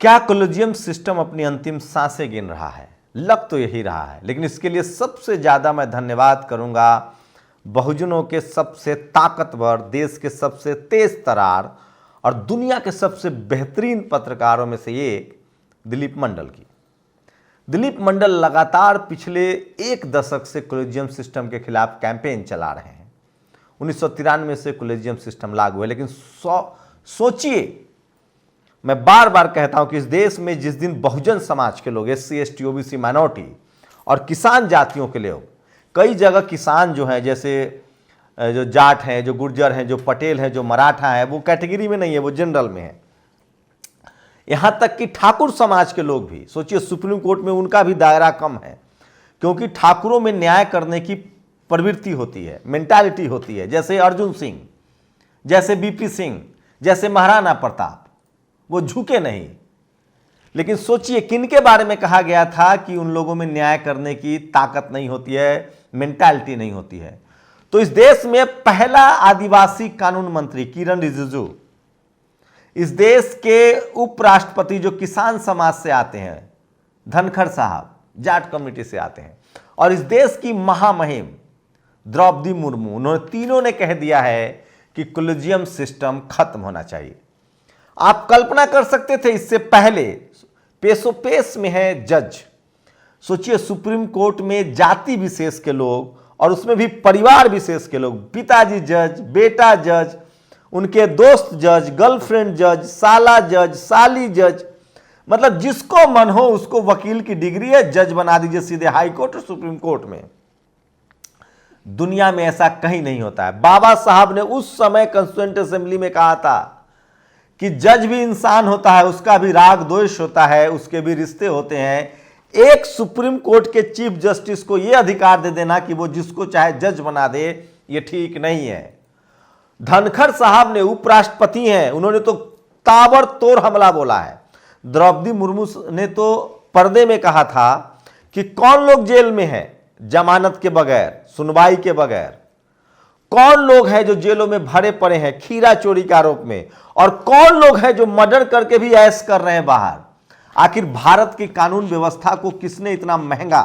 क्या collegium system अपनी अंतिम सांसें गिन रहा है? लग तो यही रहा है, लेकिन इसके लिए सबसे ज्यादा मैं धन्यवाद करूंगा बहुजनों के सबसे ताकतवर, देश के सबसे तेज तरार और दुनिया के सबसे बेहतरीन पत्रकारों में से एक दिलीप मंडल की। दिलीप मंडल लगातार पिछले एक दशक से कॉलेजियम सिस्टम के खिलाफ कैंपेन चला रहे हैं। 1993 से कॉलेजियम सिस्टम लागू है, लेकिन सोचिए, मैं बार बार कहता हूं कि इस देश में जिस दिन बहुजन समाज के लोग, SC ST OBC माइनॉरिटी और किसान जातियों के लोग, कई जगह किसान जो हैं, जैसे जो जाट हैं, जो गुर्जर हैं, जो पटेल हैं, जो मराठा हैं, वो कैटेगरी में नहीं है, वो जनरल में है। यहां तक कि ठाकुर समाज के लोग भी, सोचिए सुप्रीम कोर्ट में उनका भी दायरा कम है, क्योंकि ठाकुरों में न्याय करने की प्रवृत्ति होती है, मेंटालिटी होती है। जैसे अर्जुन सिंह, जैसे BP सिंह, जैसे महाराणा प्रताप, वो झुके नहीं। लेकिन सोचिए किनके बारे में कहा गया था कि उन लोगों में न्याय करने की ताकत नहीं होती है, मेंटालिटी नहीं होती है। तो इस देश में पहला आदिवासी कानून मंत्री किरण रिजिजू, इस देश के उपराष्ट्रपति जो किसान समाज से आते हैं, धनखड़ साहब जाट कम्युनिटी से आते हैं, और इस देश की महामहिम द्रौपदी मुर्मू, उन्होंने तीनों ने कह दिया है कि कॉलेजियम सिस्टम खत्म होना चाहिए। आप कल्पना कर सकते थे इससे पहले पेशोपेश में है जज। सोचिए सुप्रीम कोर्ट में जाति विशेष के लोग, और उसमें भी परिवार विशेष के लोग, पिताजी जज, बेटा जज, उनके दोस्त जज, गर्लफ्रेंड जज, साला जज, साली जज, मतलब जिसको मन हो उसको वकील की डिग्री है, जज बना दीजिए सीधे हाई कोर्ट और सुप्रीम कोर्ट में। दुनिया में ऐसा कहीं नहीं होता है। बाबा साहब ने उस समय कॉन्स्टिट्यूएंट असेंबली में कहा था कि जज भी इंसान होता है, उसका भी राग द्वेष होता है, उसके भी रिश्ते होते हैं। एक सुप्रीम कोर्ट के चीफ जस्टिस को यह अधिकार दे देना कि वो जिसको चाहे जज बना दे, ये ठीक नहीं है। धनखड़ साहब ने, उपराष्ट्रपति हैं, उन्होंने तो ताबड़तोड़ हमला बोला है। द्रौपदी मुर्मू ने तो पर्दे में कहा था कि कौन लोग जेल में हैं जमानत के बगैर, सुनवाई के बगैर, कौन लोग हैं जो जेलों में भरे पड़े हैं खीरा चोरी के आरोप में, और कौन लोग हैं जो मर्डर करके भी ऐश कर रहे हैं बाहर। आखिर भारत की कानून व्यवस्था को किसने इतना महंगा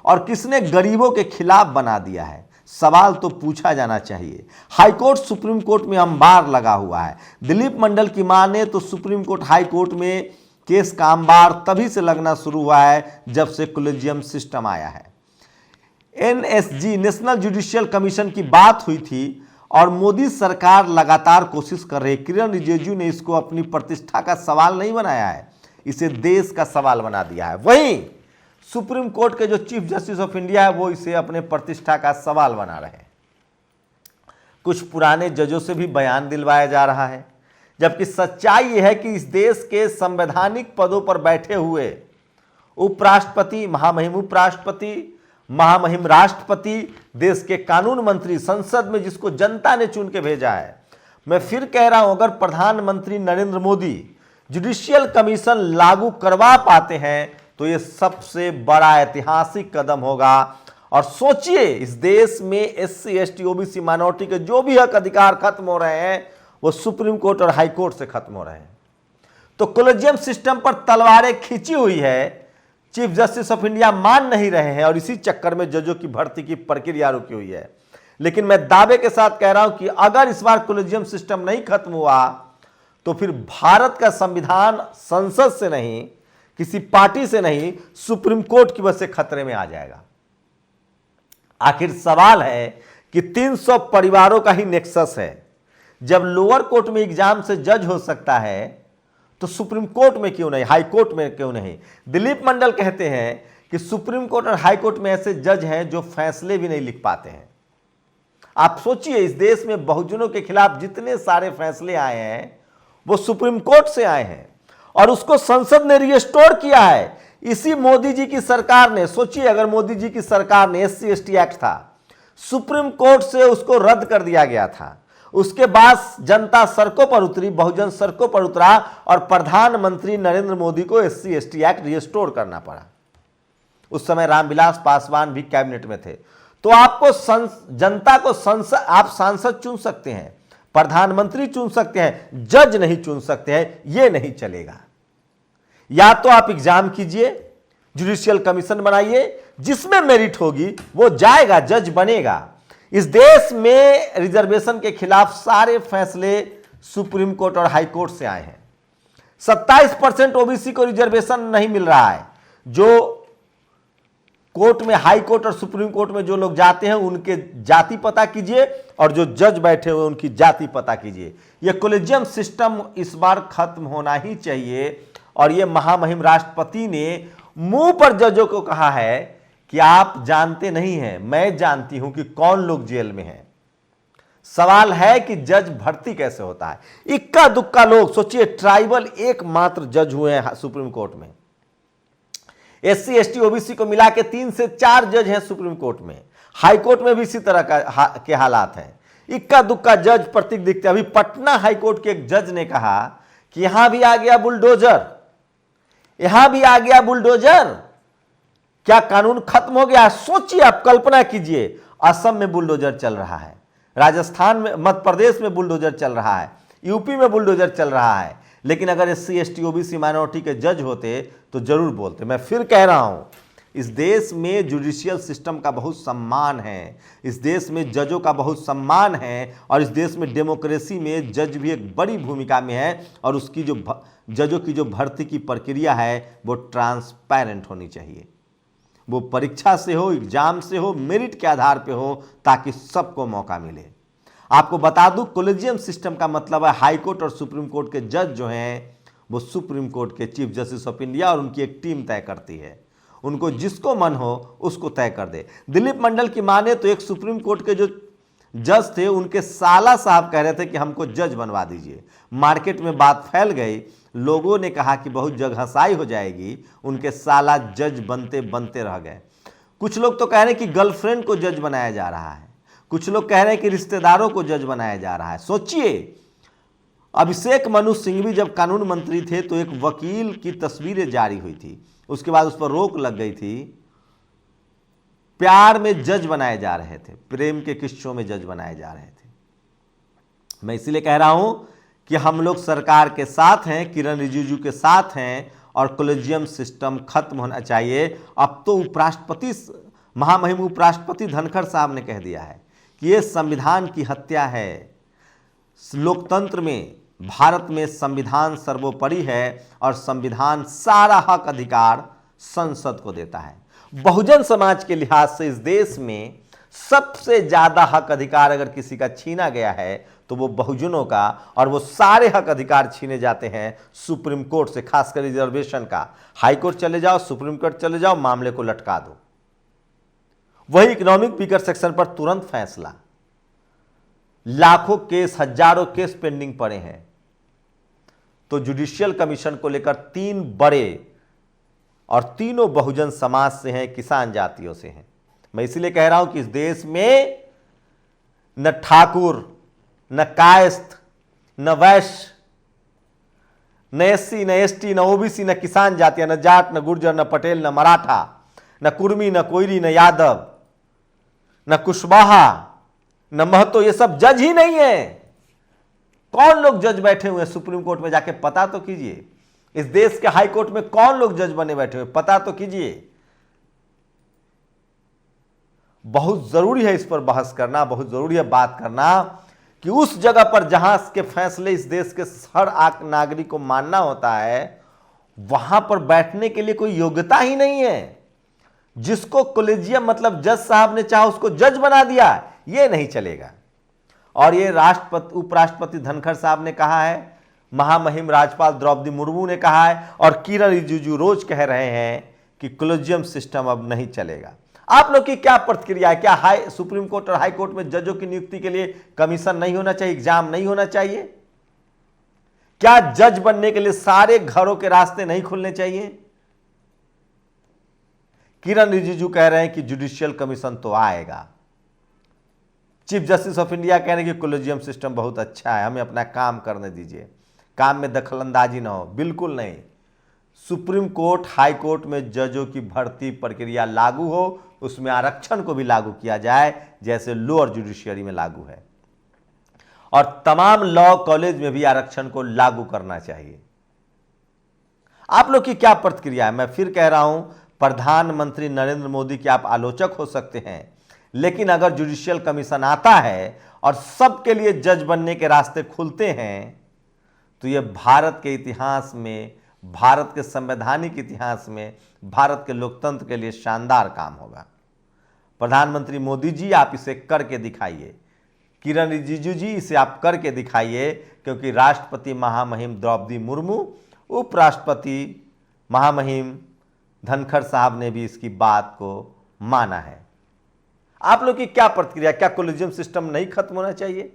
और किसने गरीबों के खिलाफ बना दिया है? सवाल तो पूछा जाना चाहिए। हाईकोर्ट सुप्रीम कोर्ट में अंबार लगा हुआ है। दिलीप मंडल की माने तो सुप्रीम कोर्ट हाई कोर्ट में केस का अंबार तभी से लगना शुरू हुआ है जब से कॉलेजियम सिस्टम आया है। NSG, नेशनल जुडिशियल कमीशन की बात हुई थी, और मोदी सरकार लगातार कोशिश कर रही है। किरण रिजिजू ने इसको अपनी प्रतिष्ठा का सवाल नहीं बनाया है, इसे देश का सवाल बना दिया है। वहीं सुप्रीम कोर्ट के जो चीफ जस्टिस ऑफ इंडिया है, वो इसे अपने प्रतिष्ठा का सवाल बना रहे हैं। कुछ पुराने जजों से भी बयान दिलवाया जा रहा है, जबकि सच्चाई यह है कि इस देश के संवैधानिक पदों पर बैठे हुए उपराष्ट्रपति, महामहिम उपराष्ट्रपति, महामहिम राष्ट्रपति, देश के कानून मंत्री, संसद में जिसको जनता ने चुन के भेजा है, मैं फिर कह रहा हूं, अगर प्रधानमंत्री नरेंद्र मोदी जुडिशियल कमीशन लागू करवा पाते हैं तो यह सबसे बड़ा ऐतिहासिक कदम होगा। और सोचिए इस देश में SC ST OBC माइनॉरिटी के जो भी हक अधिकार खत्म हो रहे हैं, वो सुप्रीम कोर्ट और हाई कोर्ट से खत्म हो रहे हैं। तो कॉलेजियम सिस्टम पर तलवारें खींची हुई है, चीफ जस्टिस ऑफ इंडिया मान नहीं रहे हैं, और इसी चक्कर में जजों की भर्ती की प्रक्रिया रुकी हुई है। लेकिन मैं दावे के साथ कह रहा हूं कि अगर इस बार कॉलेजियम सिस्टम नहीं खत्म हुआ तो फिर भारत का संविधान संसद से नहीं, किसी पार्टी से नहीं, सुप्रीम कोर्ट की वजह से खतरे में आ जाएगा। आखिर सवाल है कि 300 परिवारों का ही नेक्सस है। जब लोअर कोर्ट में एग्जाम से जज हो सकता है तो सुप्रीम कोर्ट में क्यों नहीं, हाई कोर्ट में क्यों नहीं? दिलीप मंडल कहते हैं कि सुप्रीम कोर्ट और हाई कोर्ट में ऐसे जज हैं जो फैसले भी नहीं लिख पाते हैं। आप सोचिए इस देश में बहुजनों के खिलाफ जितने सारे फैसले आए हैं वो सुप्रीम कोर्ट से आए हैं, और उसको संसद ने रिस्टोर किया है इसी मोदी जी की सरकार ने। सोचिए अगर मोदी जी की सरकार ने, SC ST एक्ट था, सुप्रीम कोर्ट से उसको रद्द कर दिया गया था, उसके बाद जनता सड़कों पर उतरी, बहुजन सड़कों पर उतरा, और प्रधानमंत्री नरेंद्र मोदी को SC ST एक्ट रिस्टोर करना पड़ा। उस समय रामविलास पासवान भी कैबिनेट में थे। तो आपको जनता को संसद, आप सांसद चुन सकते हैं, प्रधानमंत्री चुन सकते हैं, जज नहीं चुन सकते हैं, यह नहीं चलेगा। या तो आप एग्जाम कीजिए, जुडिशियल कमीशन बनाइए, जिसमें मेरिट होगी वो जाएगा, जज बनेगा। इस देश में रिजर्वेशन के खिलाफ सारे फैसले सुप्रीम कोर्ट और हाई कोर्ट से आए हैं। 27% ओबीसी को रिजर्वेशन नहीं मिल रहा है। जो कोर्ट में, हाई कोर्ट और सुप्रीम कोर्ट में जो लोग जाते हैं उनके जाति पता कीजिए, और जो जज बैठे हुए उनकी जाति पता कीजिए। यह कॉलेजियम सिस्टम इस बार खत्म होना ही चाहिए। और यह महामहिम राष्ट्रपति ने मुंह पर जजों को कहा है कि आप जानते नहीं हैं, मैं जानती हूं कि कौन लोग जेल में हैं। सवाल है कि जज भर्ती कैसे होता है। इक्का दुक्का लोग, सोचिए ट्राइबल एकमात्र जज हुए हैं सुप्रीम कोर्ट में। एससी एसटी ओबीसी को मिला के 3 से 4 जज हैं सुप्रीम कोर्ट में। हाई कोर्ट में भी इसी तरह के हालात हैं। इक्का दुक्का जज प्रतीक दिखते। अभी पटना हाई कोर्ट के एक जज ने कहा कि यहां भी आ गया बुलडोजर, यहां भी आ गया बुलडोजर, क्या कानून खत्म हो गया? सोचिए, आप कल्पना कीजिए, असम में बुलडोजर चल रहा है, राजस्थान में, मध्य प्रदेश में बुलडोजर चल रहा है, यूपी में बुलडोजर चल रहा है। लेकिन अगर एससी एसटी ओबीसी माइनॉरिटी के जज होते तो जरूर बोलते। मैं फिर कह रहा हूं, इस देश में जुडिशियल सिस्टम का बहुत सम्मान है, इस देश में जजों का बहुत सम्मान है, और इस देश में डेमोक्रेसी में जज भी एक बड़ी भूमिका में है। और उसकी जो जजों की जो भर्ती की प्रक्रिया है वो ट्रांसपेरेंट होनी चाहिए। वो परीक्षा से हो, एग्जाम से हो, मेरिट के आधार पे हो, ताकि सबको मौका मिले। आपको बता दूं, कॉलेजियम सिस्टम का मतलब है हाई कोर्ट और सुप्रीम कोर्ट के जज जो हैं वो सुप्रीम कोर्ट के चीफ जस्टिस ऑफ इंडिया और उनकी एक टीम तय करती है। उनको जिसको मन हो उसको तय कर दे। दिलीप मंडल की माने तो एक सुप्रीम कोर्ट के जो जज थे उनके साला साहब कह रहे थे कि हमको जज बनवा दीजिए। मार्केट में बात फैल गई, लोगों ने कहा कि बहुत जगहसाई हो जाएगी, उनके साला जज बनते बनते रह गए। कुछ लोग तो कह रहे हैं कि गर्लफ्रेंड को जज बनाया जा रहा है, कुछ लोग कह रहे हैं कि रिश्तेदारों को जज बनाया जा रहा है। सोचिए, अभिषेक मनु सिंघवी जब कानून मंत्री थे तो एक वकील की तस्वीरें जारी हुई थी, उसके बाद उस पर रोक लग गई थी। प्यार में जज बनाए जा रहे थे, प्रेम के किस्सों में जज बनाए जा रहे थे। मैं इसीलिए कह रहा हूं कि हम लोग सरकार के साथ हैं, किरण रिजिजू के साथ हैं, और कॉलेजियम सिस्टम खत्म होना चाहिए। अब तो उपराष्ट्रपति, महामहिम उपराष्ट्रपति धनखड़ साहब ने कह दिया है कि यह संविधान की हत्या है। लोकतंत्र में, भारत में संविधान सर्वोपरि है और संविधान सारा हक अधिकार संसद को देता है। बहुजन समाज के लिहाज से इस देश में सबसे ज्यादा हक अधिकार अगर किसी का छीना गया है तो वो बहुजनों का, और वो सारे हक अधिकार छीने जाते हैं सुप्रीम कोर्ट से, खासकर रिजर्वेशन का। हाई कोर्ट चले जाओ, सुप्रीम कोर्ट चले जाओ, मामले को लटका दो। वही इकोनॉमिक वीकर सेक्शन पर तुरंत फैसला। लाखों केस, हजारों केस पेंडिंग पड़े हैं। तो जुडिशियल कमीशन को लेकर 3 बड़े, और तीनों बहुजन समाज से हैं, किसान जातियों से हैं। मैं इसीलिए कह रहा हूं कि इस देश में न ठाकुर, न कायस्थ, न वैश्य, न एससी, न एसटी, न ओबीसी, न किसान जातियां, न जाट, न गुर्जर, न पटेल, न मराठा, न कुर्मी, न कोयरी, न यादव, न कुशवाहा, न महतो, ये सब जज ही नहीं है। कौन लोग जज बैठे हुए हैं सुप्रीम कोर्ट में? जाके पता तो कीजिए। इस देश के हाई कोर्ट में कौन लोग जज बने बैठे हुए, पता तो कीजिए। बहुत जरूरी है इस पर बहस करना, बहुत जरूरी है बात करना कि उस जगह पर जहां के फैसले इस देश के हर नागरिक को मानना होता है, वहां पर बैठने के लिए कोई योग्यता ही नहीं है। जिसको कॉलेजियम मतलब जज साहब ने चाहा उसको जज बना दिया, ये नहीं चलेगा। और ये राष्ट्रपति, उपराष्ट्रपति धनखड़ साहब ने कहा है, महामहिम राज्यपाल द्रौपदी मुर्मू ने कहा है, और किरण रिजिजू रोज कह रहे हैं कि कॉलेजियम सिस्टम अब नहीं चलेगा। आप लोग की क्या प्रतिक्रिया है? क्या सुप्रीम कोर्ट और हाई कोर्ट में जजों की नियुक्ति के लिए कमीशन नहीं होना चाहिए, एग्जाम नहीं होना चाहिए? क्या जज बनने के लिए सारे घरों के रास्ते नहीं खुलने चाहिए? किरण रिजिजू कह रहे हैं कि जुडिशियल कमीशन तो आएगा। चीफ जस्टिस ऑफ इंडिया कह रहे हैं कि कॉलेजियम सिस्टम बहुत अच्छा है, हमें अपना काम करने दीजिए, काम में दखलंदाजी ना हो। बिल्कुल नहीं। सुप्रीम कोर्ट, हाई कोर्ट में जजों की भर्ती प्रक्रिया लागू हो, उसमें आरक्षण को भी लागू किया जाए जैसे लोअर जुडिशियरी में लागू है, और तमाम लॉ कॉलेज में भी आरक्षण को लागू करना चाहिए। आप लोग की क्या प्रतिक्रिया है? मैं फिर कह रहा हूं, प्रधानमंत्री नरेंद्र मोदी के आप आलोचक हो सकते हैं, लेकिन अगर जुडिशियल कमीशन आता है और सबके लिए जज बनने के रास्ते खुलते हैं तो यह भारत के इतिहास में, भारत के संवैधानिक इतिहास में, भारत के लोकतंत्र के लिए शानदार काम होगा। प्रधानमंत्री मोदी जी, आप इसे करके दिखाइए। किरण रिजिजू जी, इसे आप करके दिखाइए, क्योंकि राष्ट्रपति महामहिम द्रौपदी मुर्मू, उपराष्ट्रपति महामहिम धनखड़ साहब ने भी इसकी बात को माना है। आप लोग की क्या प्रतिक्रिया? क्या कोलिजियम सिस्टम नहीं खत्म होना चाहिए?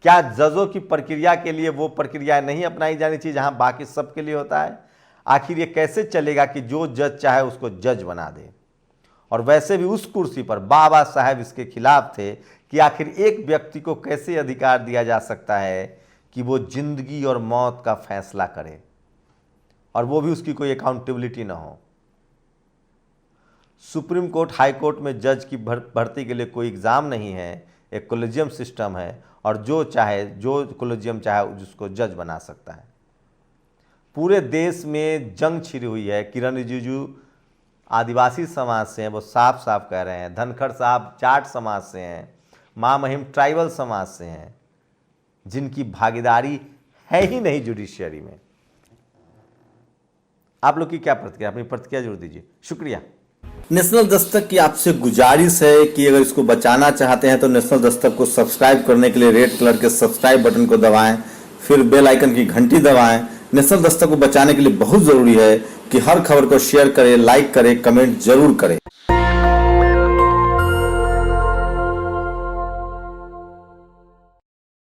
क्या जजों की प्रक्रिया के लिए वो प्रक्रिया नहीं अपनाई जानी चाहिए जहां बाकी सबके लिए होता है? आखिर ये कैसे चलेगा कि जो जज चाहे उसको जज बना दे? और वैसे भी उस कुर्सी पर बाबा साहब इसके खिलाफ थे कि आखिर एक व्यक्ति को कैसे अधिकार दिया जा सकता है कि वो जिंदगी और मौत का फैसला करे, और वो भी उसकी कोई अकाउंटेबिलिटी ना हो। सुप्रीम कोर्ट, हाई कोर्ट में जज की भर्ती के लिए कोई एग्ज़ाम नहीं है, एक कोलिजियम सिस्टम है, और जो चाहे, जो कोलिजियम चाहे उसको जज बना सकता है। पूरे देश में जंग छिड़ी हुई है। किरण रिजिजू आदिवासी समाज से हैं, वो साफ साफ कह रहे हैं। धनखड़ साहब जाट समाज से हैं, महामहिम ट्राइबल समाज से हैं, जिनकी भागीदारी है ही नहीं जुडिशियरी में। आप लोग की क्या प्रतिक्रिया? अपनी प्रतिक्रिया जरूर दीजिए। शुक्रिया। नेशनल दस्तक की आपसे गुजारिश है कि अगर इसको बचाना चाहते हैं तो नेशनल दस्तक को सब्सक्राइब करने के लिए रेड कलर के सब्सक्राइब बटन को दबाएं, फिर बेल आइकन की घंटी दबाएं। नेशनल दस्तक को बचाने के लिए बहुत जरूरी है कि हर खबर को शेयर करें, लाइक करें, कमेंट जरूर करें।